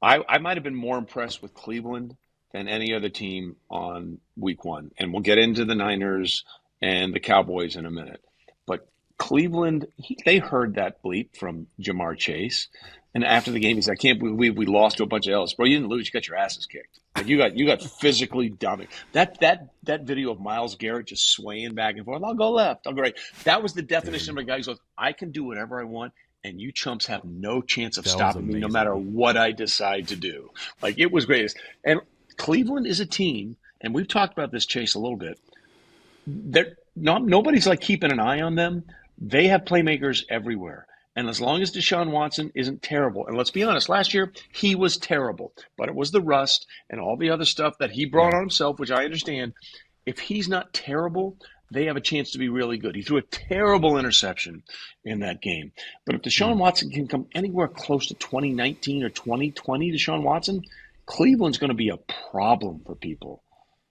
I might have been more impressed with Cleveland than any other team on week one. And we'll get into the Niners and the Cowboys in a minute. But Cleveland, they heard that bleep from Jamar Chase. And after the game, he said, I can't believe we lost to a bunch of L's. Bro, you didn't lose, you got your asses kicked. Like you got physically dominated. That video of Myles Garrett just swaying back and forth. I'll go left. I'll go right. That was the definition of a guy who goes, I can do whatever I want, and you chumps have no chance of That was stopping me no matter amazing. what I decide to do. Like, it was great. And Cleveland is a team, and we've talked about this, Chase, a little bit. Nobody's like keeping an eye on them. They have playmakers everywhere. And as long as Deshaun Watson isn't terrible, and let's be honest, last year he was terrible, but it was the rust and all the other stuff that he brought Yeah. on himself, which I understand. If he's not terrible, they have a chance to be really good. He threw a terrible interception in that game. But if Deshaun Watson can come anywhere close to 2019 or 2020 Deshaun Watson, Cleveland's going to be a problem for people.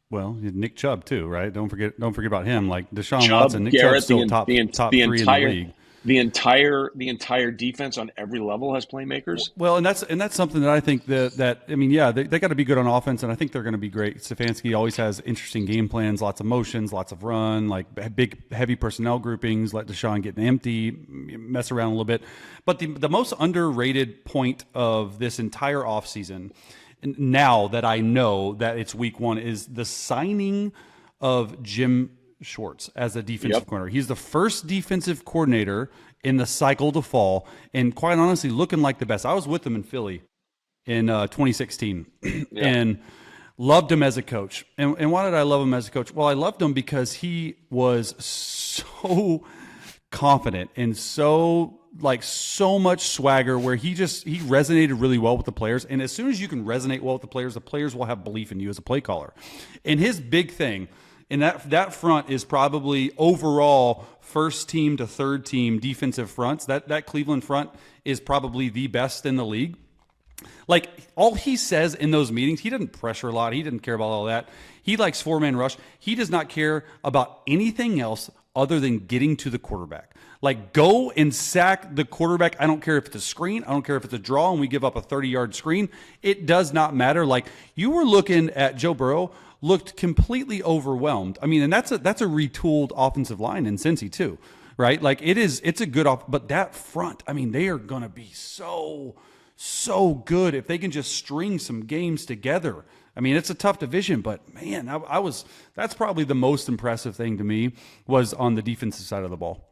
Well, Nick Chubb too, right? Don't forget about him. Like Deshaun Chubb, Watson, Nick Garrett, Chubb's still top three in the league. The entire defense on every level has playmakers. Well, and that's something that I think that I mean, yeah, they got to be good on offense, and I think they're going to be great. Stefanski always has interesting game plans, lots of motions, lots of run, like big, heavy personnel groupings, let Deshaun get empty, mess around a little bit. But the most underrated point of this entire offseason, now that I know that it's week one, is the signing of Jim Schwartz as a defensive coordinator. He's the first defensive coordinator in the cycle to fall, and quite honestly, looking like the best. I was with him in Philly in 2016 and loved him as a coach. And why did I love him as a coach? Well, I loved him because he was so confident and so much swagger, where he resonated really well with the players. And as soon as you can resonate well with the players will have belief in you as a play caller. And his big thing, and that front is probably overall first team to third team defensive fronts. That Cleveland front is probably the best in the league. Like, all he says in those meetings, he doesn't pressure a lot. He doesn't care about all that. He likes four-man rush. He does not care about anything else other than getting to the quarterback. Like, go and sack the quarterback. I don't care if it's a screen. I don't care if it's a draw and we give up a 30-yard screen. It does not matter. Like, you were looking at Joe Burrow, looked completely overwhelmed. I mean, and that's a retooled offensive line in Cincy too, right? Like, it's a good but that front, I mean, they are going to be so good if they can just string some games together. I mean, it's a tough division, but man, that's probably the most impressive thing to me was on the defensive side of the ball.